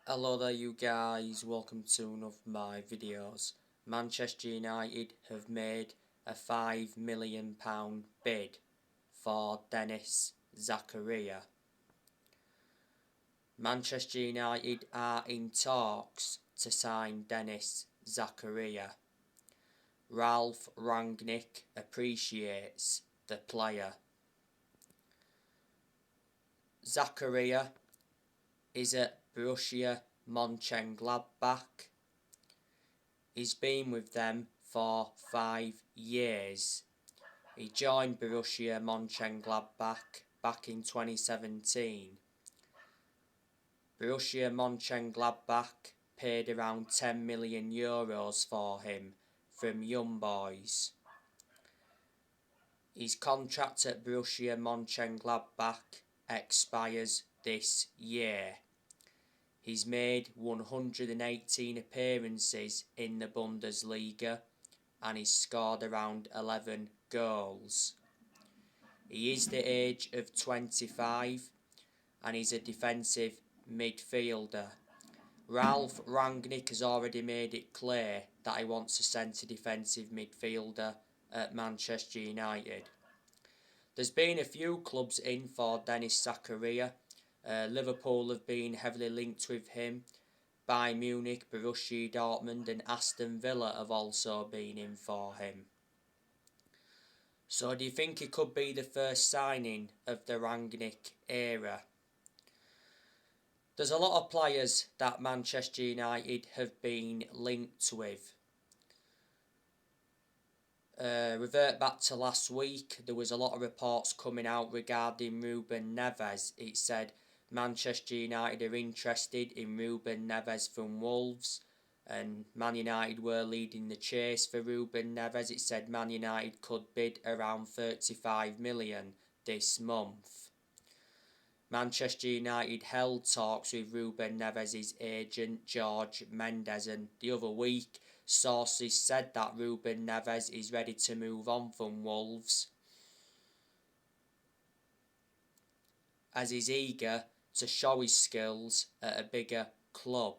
Hello there you guys, welcome to one of my videos. Manchester United have made a £5 million bid for Denis Zakaria. Manchester United are in talks to sign Denis Zakaria. Ralph Rangnick appreciates the player. Zakaria is at Borussia Mönchengladbach. He's been with them for 5 years. He joined Borussia Mönchengladbach back in 2017. Borussia Mönchengladbach paid around €10 million for him from Young Boys. His contract at Borussia Mönchengladbach expires this year. He's made 118 appearances in the Bundesliga and he's scored around 11 goals. He is the age of 25 and he's a defensive midfielder. Ralph Rangnick has already made it clear that he wants a centre defensive midfielder at Manchester United. There's been a few clubs in for Denis Zakaria. Liverpool have been heavily linked with him. Bayern Munich, Borussia Dortmund and Aston Villa have also been in for him. So do you think he could be the first signing of the Rangnick era? There's a lot of players that Manchester United have been linked with. Revert back to last week, there was a lot of reports coming out regarding Ruben Neves. It said Manchester United are interested in Ruben Neves from Wolves, and Man United were leading the chase for Ruben Neves. It said Man United could bid around 35 million this month. Manchester United held talks with Ruben Neves' agent George Mendes, and the other week sources said that Ruben Neves is ready to move on from Wolves as he's eager to show his skills at a bigger club.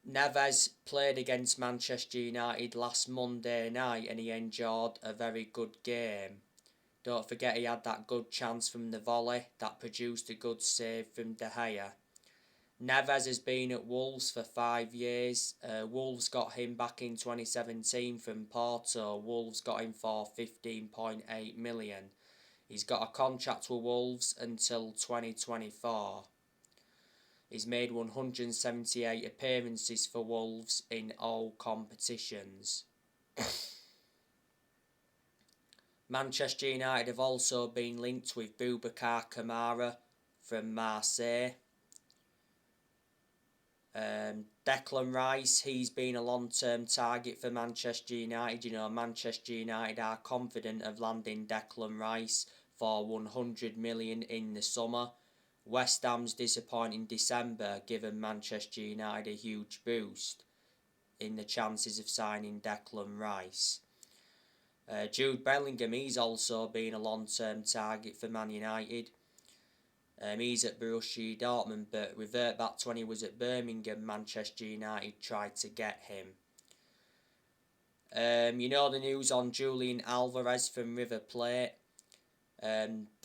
Neves played against Manchester United last Monday night and he enjoyed a very good game. Don't forget he had that good chance from the volley that produced a good save from De Gea. Neves has been at Wolves for 5 years. Wolves got him back in 2017 from Porto. Wolves got him for 15.8 million. He's got a contract with Wolves until 2024. He's made 178 appearances for Wolves in all competitions. Manchester United have also been linked with Boubacar Kamara from Marseille. Declan Rice, he's been a long-term target for Manchester United. You know, Manchester United are confident of landing Declan Rice for 100 million in the summer. West Ham's disappointing December given Manchester United a huge boost in the chances of signing Declan Rice. Jude Bellingham, he's also been a long-term target for Man United. He's at Borussia Dortmund, but revert back to when he was at Birmingham, Manchester United tried to get him. You know the news on Julian Alvarez from River Plate.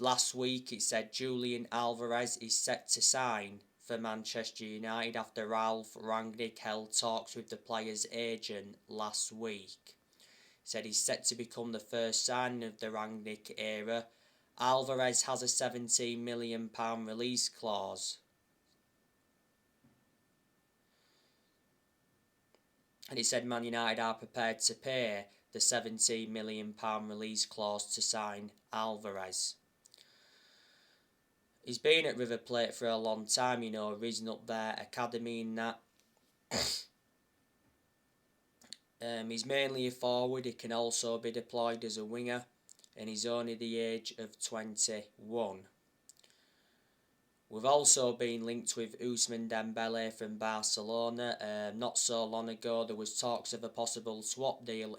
Last week it said Julian Alvarez is set to sign for Manchester United after Ralph Rangnick held talks with the player's agent last week. He said he's set to become the first signing of the Rangnick era. Alvarez has a £17 million release clause. And it said Man United are prepared to pay the £17 million release clause to sign Alvarez. He's been at River Plate for a long time, you know, risen up their academy and that. He's mainly a forward, he can also be deployed as a winger, and he's only the age of 21. We've also been linked with Ousmane Dembele from Barcelona. Not so long ago there was talks of a possible swap deal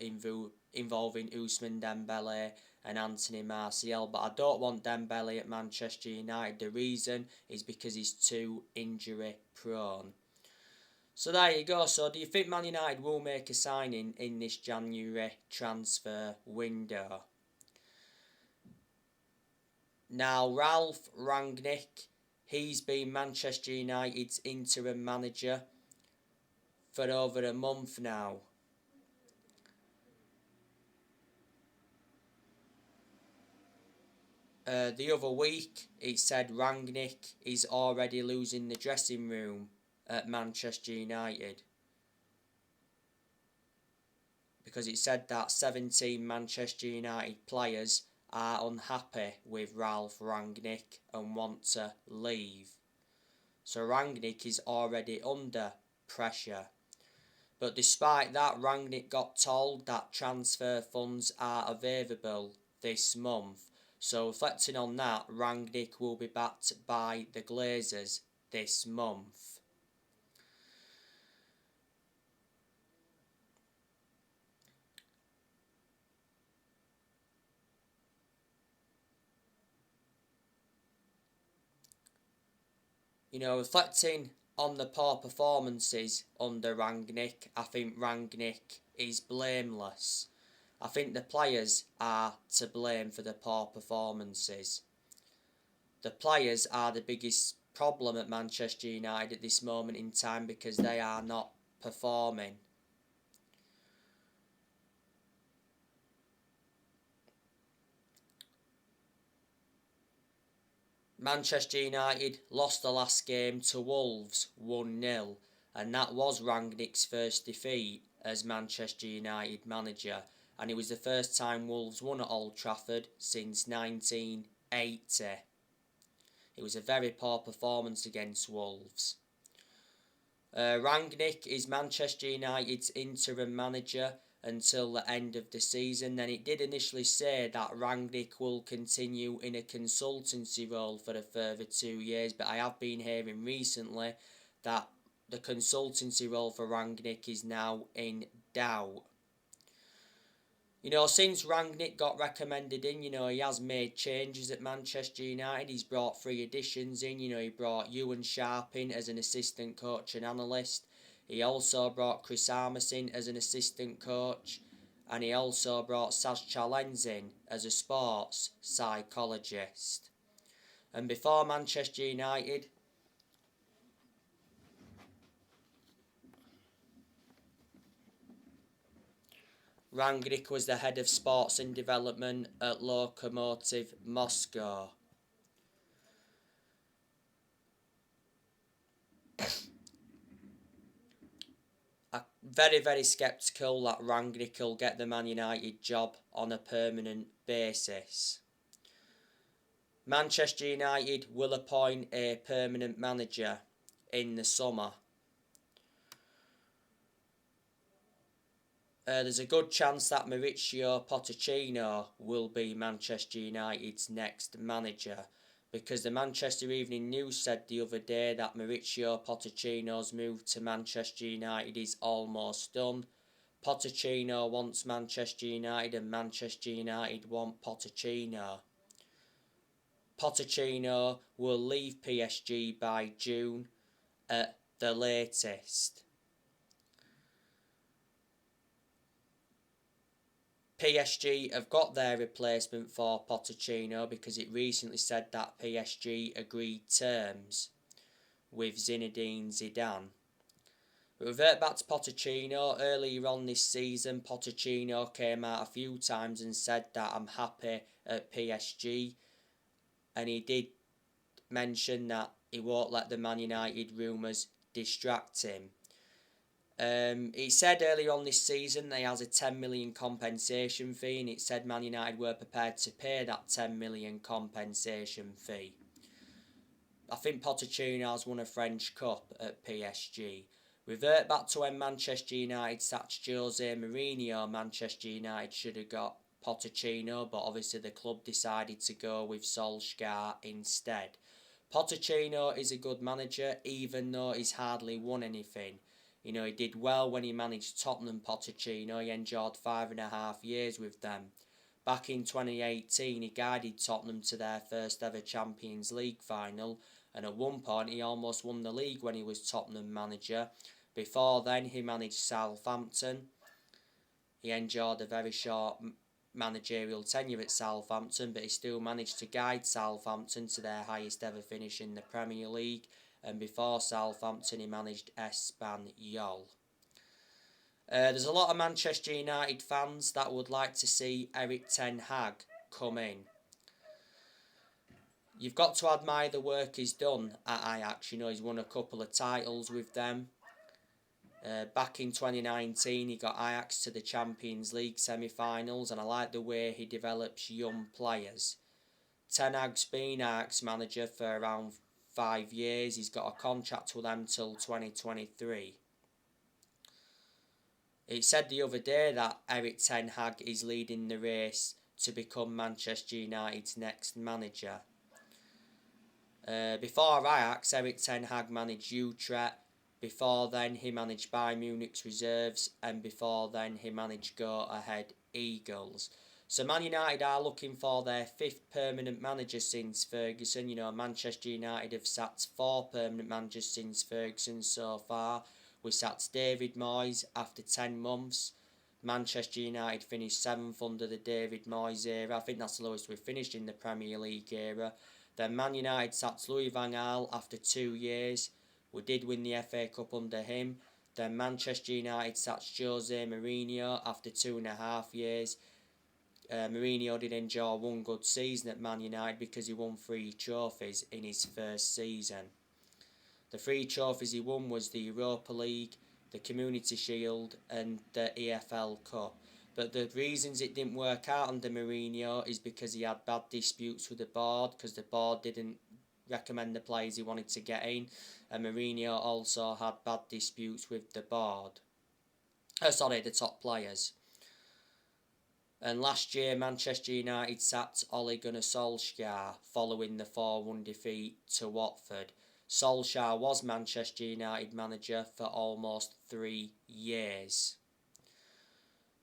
involving Ousmane Dembele and Anthony Martial, but I don't want Dembele at Manchester United. The reason is because he's too injury prone. So there you go. So do you think Man United will make a signing in this January transfer window? Now, Ralph Rangnick, he's been Manchester United's interim manager for over a month now. The other week, it said Rangnick is already losing the dressing room at Manchester United, because it said that 17 Manchester United players are unhappy with Ralph Rangnick and want to leave. So Rangnick is already under pressure. But despite that, Rangnick got told that transfer funds are available this month. So reflecting on that, Rangnick will be backed by the Glazers this month. You know, reflecting on the poor performances under Rangnick, I think Rangnick is blameless. I think the players are to blame for the poor performances. The players are the biggest problem at Manchester United at this moment in time because they are not performing. Manchester United lost the last game to Wolves 1-0, and that was Rangnick's first defeat as Manchester United manager, and it was the first time Wolves won at Old Trafford since 1980. It was a very poor performance against Wolves. Rangnick is Manchester United's interim manager until the end of the season. Then it did initially say that Rangnick will continue in a consultancy role for a further 2 years, but I have been hearing recently that the consultancy role for Rangnick is now in doubt. You know, since Rangnick got recommended in, you know, he has made changes at Manchester United. He's brought 3 additions in. You know, he brought Ewan Sharp in as an assistant coach and analyst. He also brought Chris Armas in as an assistant coach. And he also brought Saz Chalens in as a sports psychologist. And before Manchester United, Rangnick was the head of sports and development at Lokomotiv Moscow. I'm very, very sceptical that Rangnick will get the Man United job on a permanent basis. Manchester United will appoint a permanent manager in the summer. There's a good chance that Mauricio Pochettino will be Manchester United's next manager, because the Manchester Evening News said the other day that Mauricio Pochettino's move to Manchester United is almost done. Pochettino wants Manchester United and Manchester United want Pochettino. Pochettino will leave PSG by June at the latest. PSG have got their replacement for Pochettino because it recently said that PSG agreed terms with Zinedine Zidane. But revert back to Pochettino. Earlier on this season, Pochettino came out a few times and said that I'm happy at PSG, and he did mention that he won't let the Man United rumours distract him. He said earlier on this season that he has a 10 million compensation fee, and it said Man United were prepared to pay that 10 million compensation fee. I think Pochettino has won a French Cup at PSG. Revert back to when Manchester United sacked Jose Mourinho. Manchester United should have got Pochettino, but obviously the club decided to go with Solskjaer instead. Pochettino is a good manager, even though he's hardly won anything. You know, he did well when he managed Tottenham. Pochettino, he endured 5.5 years with them. Back in 2018, he guided Tottenham to their first ever Champions League final, and at one point he almost won the league when he was Tottenham manager. Before then, he managed Southampton. He enjoyed a very short managerial tenure at Southampton, but he still managed to guide Southampton to their highest ever finish in the Premier League. And before Southampton, he managed Espanyol. There's a lot of Manchester United fans that would like to see Erik ten Hag come in. You've got to admire the work he's done at Ajax. You know, he's won a couple of titles with them. Back in 2019, he got Ajax to the Champions League semi-finals, and I like the way he develops young players. Ten Hag's been Ajax manager for around 5 years. He's got a contract with them till 2023. It said the other day that Erik ten Hag is leading the race to become Manchester United's next manager. Before Ajax, Erik ten Hag managed Utrecht. Before then, he managed Bayern Munich's reserves, and before then, he managed Go Ahead Eagles. So Man United are looking for their 5th permanent manager since Ferguson. You know, Manchester United have sacked 4 permanent managers since Ferguson so far. We sacked David Moyes after 10 months. Manchester United finished 7th under the David Moyes era. I think that's the lowest we've finished in the Premier League era. Then Man United sacked Louis van Gaal after 2 years. We did win the FA Cup under him. Then Manchester United sacked Jose Mourinho after 2.5 years. Mourinho did enjoy one good season at Man United because he won 3 trophies in his first season. The 3 trophies he won was the Europa League, the Community Shield and the EFL Cup. But the reasons it didn't work out under Mourinho is because he had bad disputes with the board, because the board didn't recommend the players he wanted to get in, and Mourinho also had bad disputes with the board. The top players. And last year, Manchester United sacked Ole Gunnar Solskjaer following the 4-1 defeat to Watford. Solskjaer was Manchester United manager for almost 3 years.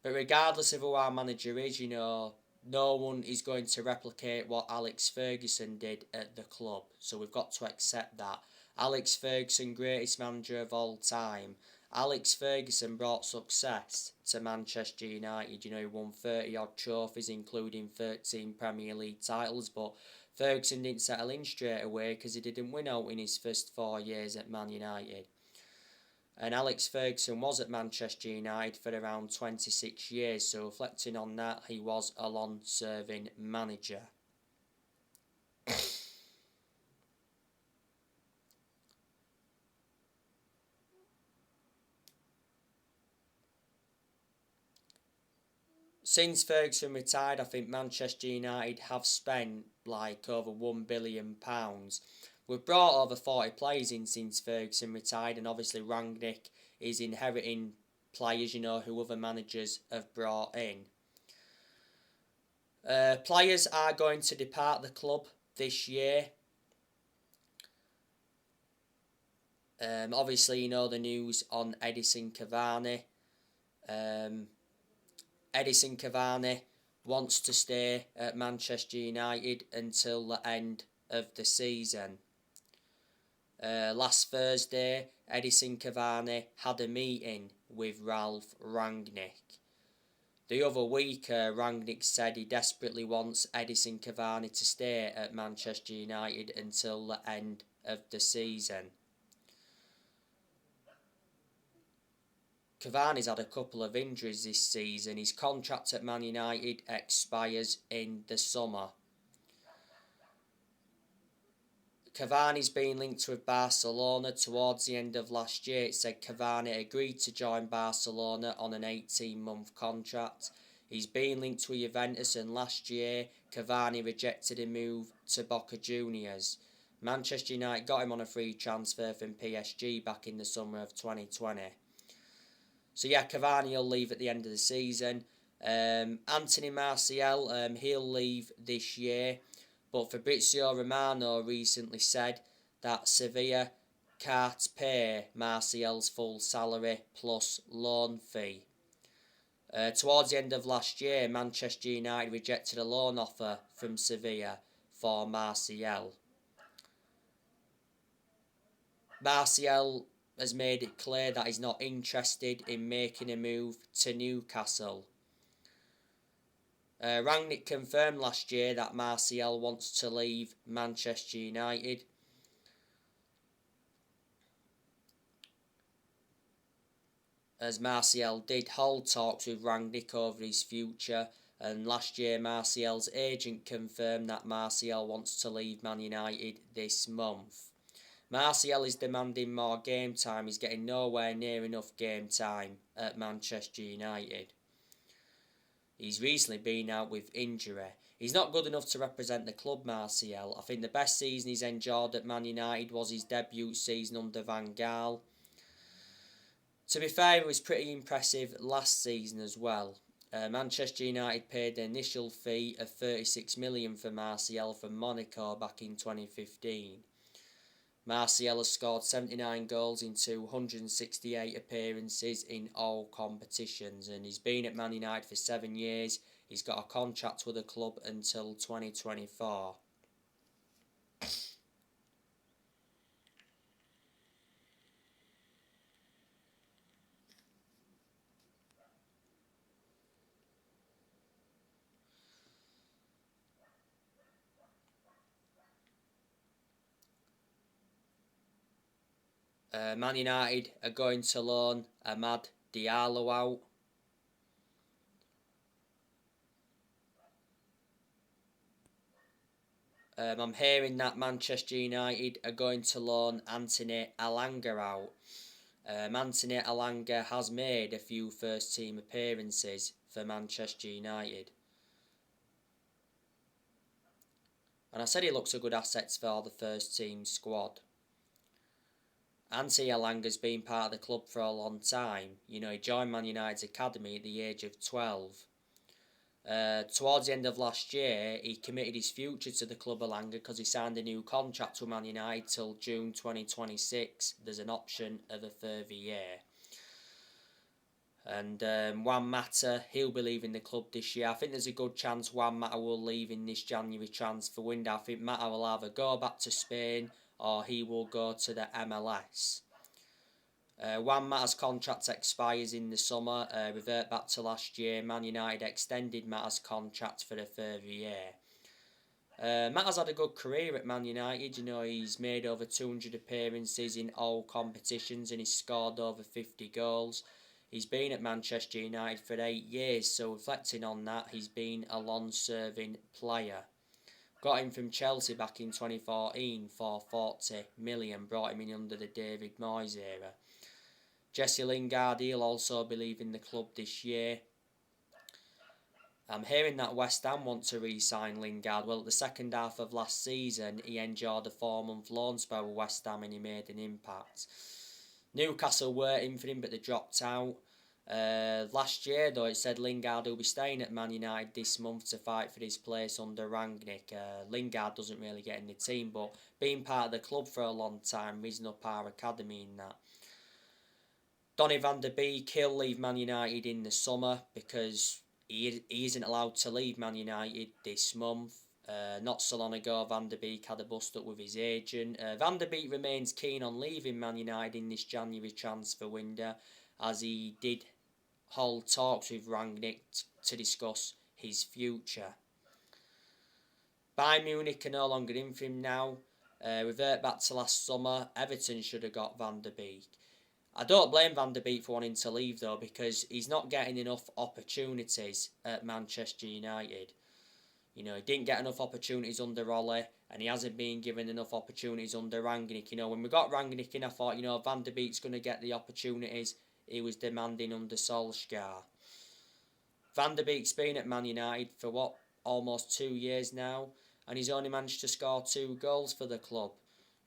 But regardless of who our manager is, you know, no one is going to replicate what Alex Ferguson did at the club. So we've got to accept that. Alex Ferguson, greatest manager of all time. Alex Ferguson brought success to Manchester United. You know, he won 30 odd trophies, including 13 Premier League titles. But Ferguson didn't settle in straight away because he didn't win out in his first 4 years at Man United. And Alex Ferguson was at Manchester United for around 26 years, so reflecting on that, he was a long-serving manager. Since Ferguson retired, I think Manchester United have spent like over £1 billion. We've brought over 40 players in since Ferguson retired, and obviously Rangnick is inheriting players, you know, who other managers have brought in. Players are going to depart the club this year. Obviously, you know the news on Edison Cavani. Edison Cavani wants to stay at Manchester United until the end of the season. Last Thursday, Edison Cavani had a meeting with Ralph Rangnick. The other week, Rangnick said he desperately wants Edison Cavani to stay at Manchester United until the end of the season. Cavani's had a couple of injuries this season. His contract at Man United expires in the summer. Cavani's been linked with Barcelona towards the end of last year. It said Cavani agreed to join Barcelona on an 18-month contract. He's been linked with Juventus, and last year Cavani rejected a move to Boca Juniors. Manchester United got him on a free transfer from PSG back in the summer of 2020. So yeah, Cavani will leave at the end of the season. Anthony Martial, he'll leave this year. But Fabrizio Romano recently said that Sevilla can't pay Martial's full salary plus loan fee. Towards the end of last year, Manchester United rejected a loan offer from Sevilla for Martial. Martial has made it clear that he's not interested in making a move to Newcastle. Rangnick confirmed last year that Martial wants to leave Manchester United. As Martial did hold talks with Rangnick over his future, and last year Martial's agent confirmed that Martial wants to leave Man United this month. Martial is demanding more game time. He's getting nowhere near enough game time at Manchester United. He's recently been out with injury. He's not good enough to represent the club, Martial. I think the best season he's enjoyed at Man United was his debut season under Van Gaal. To be fair, it was pretty impressive last season as well. Manchester United paid an initial fee of $36 million for Martial from Monaco back in 2015. Martial has scored 79 goals in 268 appearances in all competitions, and he's been at Man United for 7 years. He's got a contract with the club until 2024. Man United are going to loan Amad Diallo out. I'm hearing that Manchester United are going to loan Anthony Elanga out. Anthony Elanga has made a few first team appearances for Manchester United. And I said he looks a good asset for the first team squad. Anthony Elanga's been part of the club for a long time. You know, he joined Man United's academy at the age of 12. Towards the end of last year, he committed his future to the club Elanga because he signed a new contract with Man United till June 2026. There's an option of a further year. And Juan Mata, he'll be leaving the club this year. I think there's a good chance Juan Mata will leave in this January transfer window. I think Mata will either go back to Spain or he will go to the MLS. Juan Mata's contract expires in the summer. Revert back to last year, Man United extended Mata's contract for a further year. Mata's had a good career at Man United. You know, he's made over 200 appearances in all competitions and he's scored over 50 goals. He's been at Manchester United for 8 years, so reflecting on that, he's been a long-serving player. Got him from Chelsea back in 2014 for 40 million, brought him in under the David Moyes era. Jesse Lingard, he'll also be leaving the club this year. I'm hearing that West Ham want to re-sign Lingard. Well, at the second half of last season, he enjoyed a 4-month loan spell with West Ham and he made an impact. Newcastle were in for him, but they dropped out. Last year, though, it said Lingard will be staying at Man United this month to fight for his place under Rangnick. Lingard doesn't really get in the team, but being part of the club for a long time, reason up our academy in that. Donny van der Beek, he'll leave Man United in the summer because he isn't allowed to leave Man United this month. Not so long ago, Van der Beek had a bust up with his agent. Van der Beek remains keen on leaving Man United in this January transfer window, as he did hold talks with Rangnick to discuss his future. Bayern Munich are no longer in for him now. Revert back to last summer, Everton should have got Van der Beek. I don't blame Van der Beek for wanting to leave though, because he's not getting enough opportunities at Manchester United. You know, he didn't get enough opportunities under Ole, and he hasn't been given enough opportunities under Rangnick. You know, when we got Rangnick in, I thought, you know, Van der Beek's going to get the opportunities he was demanding under Solskjaer. Van der Beek's been at Man United for, almost 2 years now, and he's only managed to score 2 goals for the club.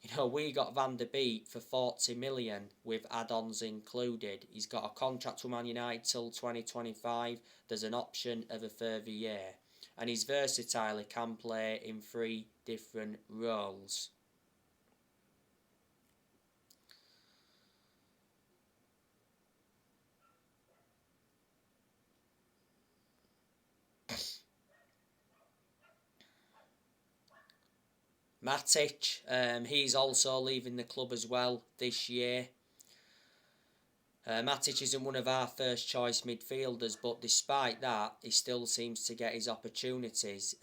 You know, we got Van der Beek for 40 million with add-ons included. He's got a contract with Man United till 2025. There's an option of a further year. And he's versatile, he can play in 3 different roles. Matic, he's also leaving the club as well this year. Matic isn't one of our first choice midfielders, but despite that, he still seems to get his opportunities.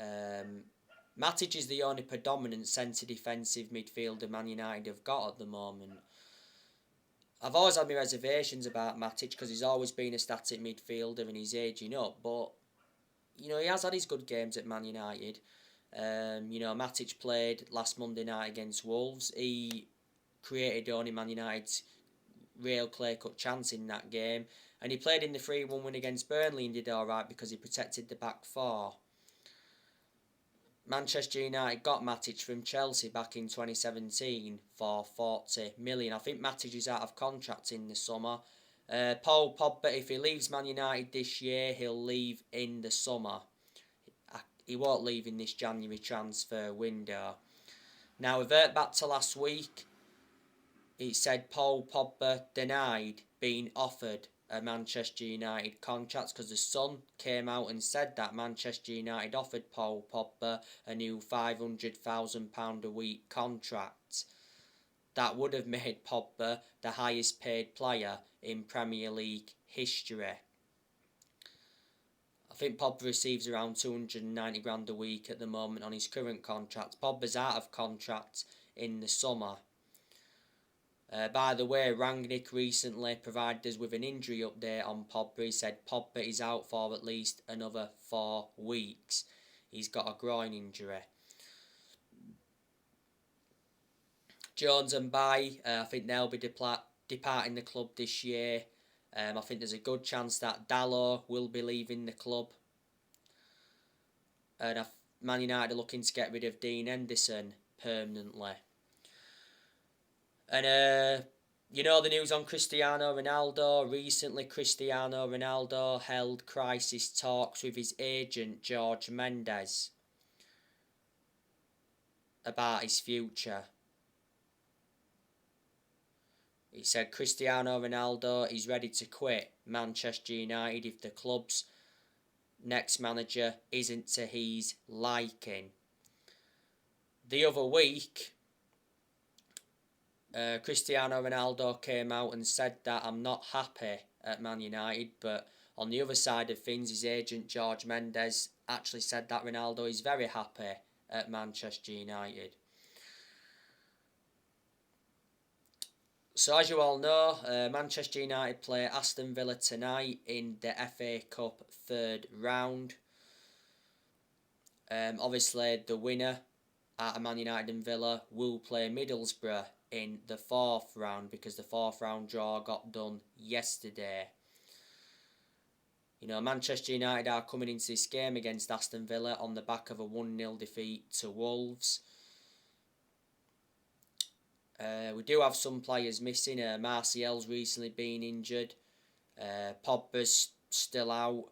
Matic is the only predominant centre defensive midfielder Man United have got at the moment. I've always had my reservations about Matic because he's always been a static midfielder and he's aging up, but he has had his good games at Man United. Matic played last Monday night against Wolves. He created only Man United's real clear-cut chance in that game, and he played in the 3-1 win against Burnley and did alright because he protected the back four. Manchester United got Matic from Chelsea back in 2017 for 40 million. I think Matic is out of contract in the summer. Paul Pogba, if he leaves Man United this year, he'll leave in the summer. He won't leave in this January transfer window. Now, revert back to last week. It said Paul Pogba denied being offered a Manchester United contract because the Sun came out and said that Manchester United offered Paul Pogba a new £500,000 a week contract. That would have made Pogba the highest paid player in Premier League history. I think Pogba receives around 290 grand a week at the moment on his current contract. Pogba's out of contract in the summer. By the way, Rangnick recently provided us with an injury update on Pogba. He said Pogba is out for at least another 4 weeks. He's got a groin injury. Jones and Bailly, I think they'll be departing the club this year. I think there's a good chance that Dalot will be leaving the club. And Man United are looking to get rid of Edison permanently. And the news on Cristiano Ronaldo. Recently, Cristiano Ronaldo held crisis talks with his agent Jorge Mendes about his future. He said Cristiano Ronaldo is ready to quit Manchester United if the club's next manager isn't to his liking. The other week, Cristiano Ronaldo came out and said that I'm not happy at Man United, but on the other side of things, his agent Jorge Mendes actually said that Ronaldo is very happy at Manchester United. So as you all know, Manchester United play Aston Villa tonight in the FA Cup third round. Obviously, the winner at Man United and Villa will play Middlesbrough in the fourth round because the fourth round draw got done yesterday. Manchester United are coming into this game against Aston Villa on the back of a 1-0 defeat to Wolves. We do have some players missing. Martial's recently been injured. Pogba's still out.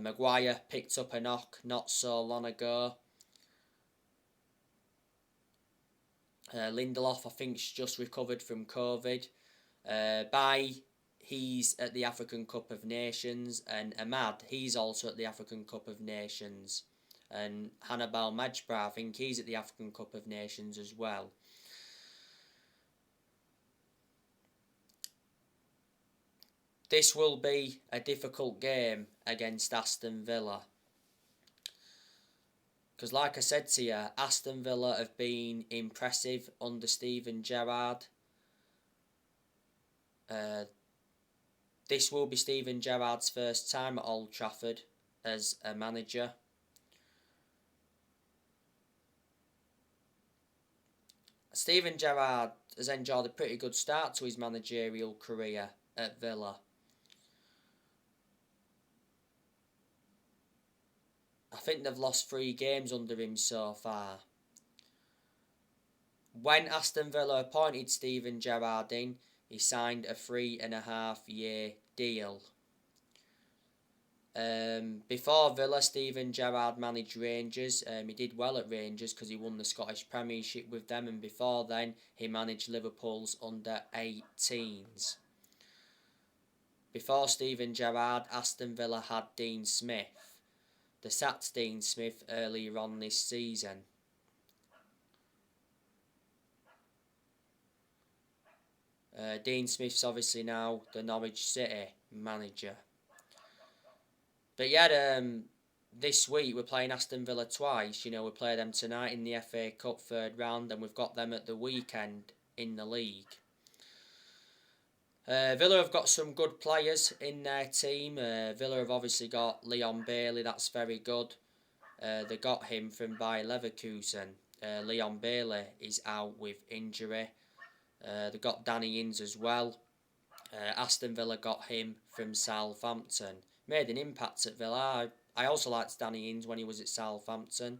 Maguire picked up a knock not so long ago. Lindelof, I think, just recovered from COVID. Bailly, he's at the African Cup of Nations. And Ahmad, he's also at the African Cup of Nations. And Hannibal Majbra, I think he's at the African Cup of Nations as well. This will be a difficult game against Aston Villa. Because like I said to you, Aston Villa have been impressive under Steven Gerrard. This will be Steven Gerrard's first time at Old Trafford as a manager. Steven Gerrard has enjoyed a pretty good start to his managerial career at Villa. I think they've lost 3 games under him so far. When Aston Villa appointed Steven Gerrard in, he signed a 3.5-year deal. Before Villa, Steven Gerrard managed Rangers. He did well at Rangers because he won the Scottish Premiership with them, and before then he managed Liverpool's under-18s. Before Steven Gerrard, Aston Villa had Dean Smith. They sacked Dean Smith earlier on this season. Dean Smith's obviously now the Norwich City manager. But yeah, this week we're playing Aston Villa twice. We play them tonight in the FA Cup third round, and we've got them at the weekend in the league. Villa have got some good players in their team. Villa have obviously got Leon Bailey, that's very good. They got him from Bayer Leverkusen. Leon Bailey is out with injury. They got Danny Ings as well. Aston Villa got him from Southampton. Made an impact at Villa. I also liked Danny Ings when he was at Southampton.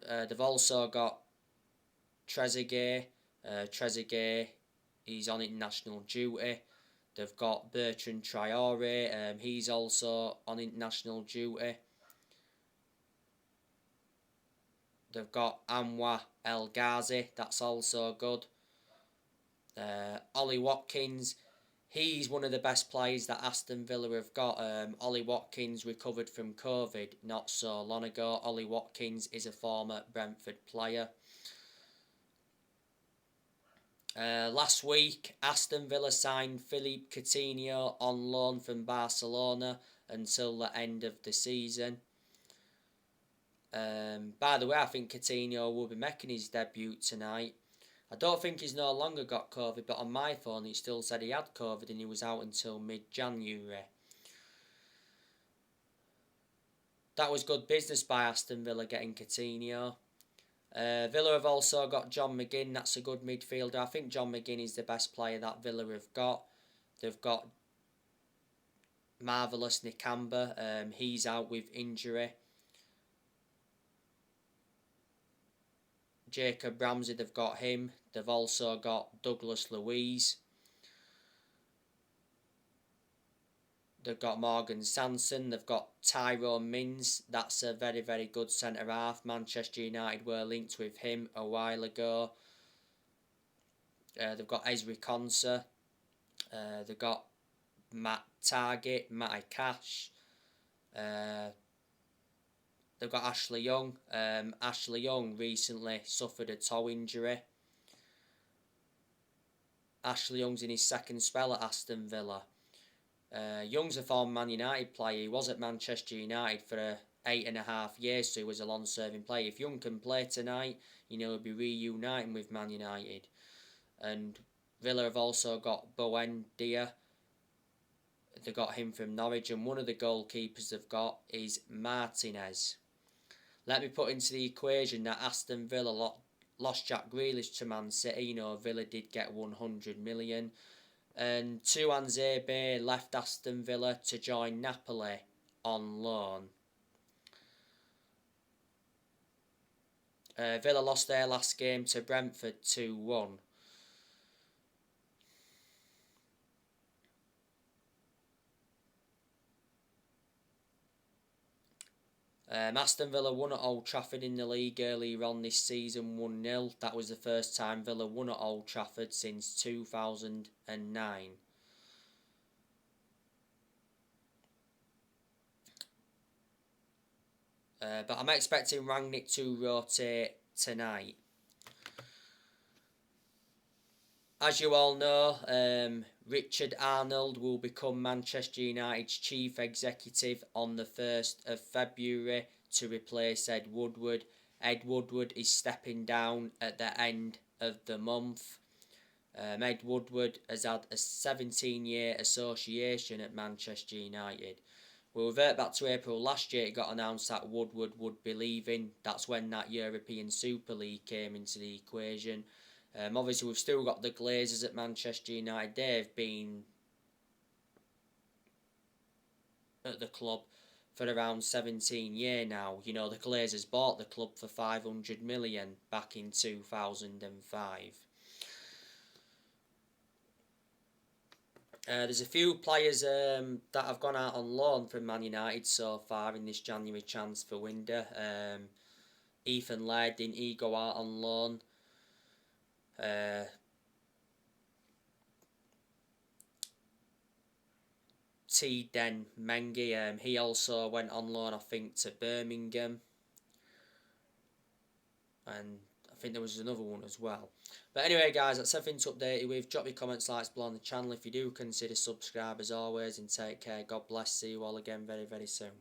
They've also got Trezeguet. Trezeguet, he's on international duty. They've got Bertrand Traore. He's also on international duty. They've got Anwar El Ghazi. That's also good. Ollie Watkins, he's one of the best players that Aston Villa have got. Ollie Watkins recovered from COVID not so long ago. Ollie Watkins is a former Brentford player. Last week, Aston Villa signed Philippe Coutinho on loan from Barcelona until the end of the season. By the way, I think Coutinho will be making his debut tonight. I don't think he's no longer got COVID, but on my phone it still said he had COVID and he was out until mid-January. That was good business by Aston Villa getting Coutinho. Villa have also got John McGinn, that's a good midfielder. I think John McGinn is the best player that Villa have got. They've got Marvellous Nakamba, he's out with injury. Jacob Ramsey, they've got him. They've also got Douglas Luiz. They've got Morgan Sanson. They've got Tyrone Mings. That's a very, very good centre-half. Manchester United were linked with him a while ago. They've got Ezri Konsa. They've got Matt Target, Matty Cash. They've got Ashley Young. Ashley Young recently suffered a toe injury. Ashley Young's in his second spell at Aston Villa. Young's a former Man United player. He was at Manchester United for 8.5 years, so he was a long-serving player. If Young can play tonight, he'll be reuniting with Man United. And Villa have also got Buendia. They got him from Norwich, and one of the goalkeepers they've got is Martinez. Let me put into the equation that Aston Villa lost Jack Grealish to Man City. Villa did get 100 million. And Tuanzebe left Aston Villa to join Napoli on loan. Villa lost their last game to Brentford 2-1. Aston Villa won at Old Trafford in the league earlier on this season, 1-0. That was the first time Villa won at Old Trafford since 2009. But I'm expecting Rangnick to rotate tonight. As you all know, Richard Arnold will become Manchester United's chief executive on the 1st of February to replace Ed Woodward. Ed Woodward is stepping down at the end of the month. Ed Woodward has had a 17-year association at Manchester United. We'll revert back to April last year. It got announced that Woodward would be leaving. That's when that European Super League came into the equation. Obviously, we've still got the Glazers at Manchester United. They've been at the club for around 17 years now. The Glazers bought the club for 500 million back in 2005. There's a few players that have gone out on loan from Man United so far in this January transfer window. Ethan Laird, didn't he go out on loan? Den Mengi, he also went on loan, I think, to Birmingham. And I think there was another one as well. But anyway, guys, that's everything to update you with. Drop your comments, likes below on the channel if you do consider subscribe as always, and take care. God bless. See you all again very, very soon.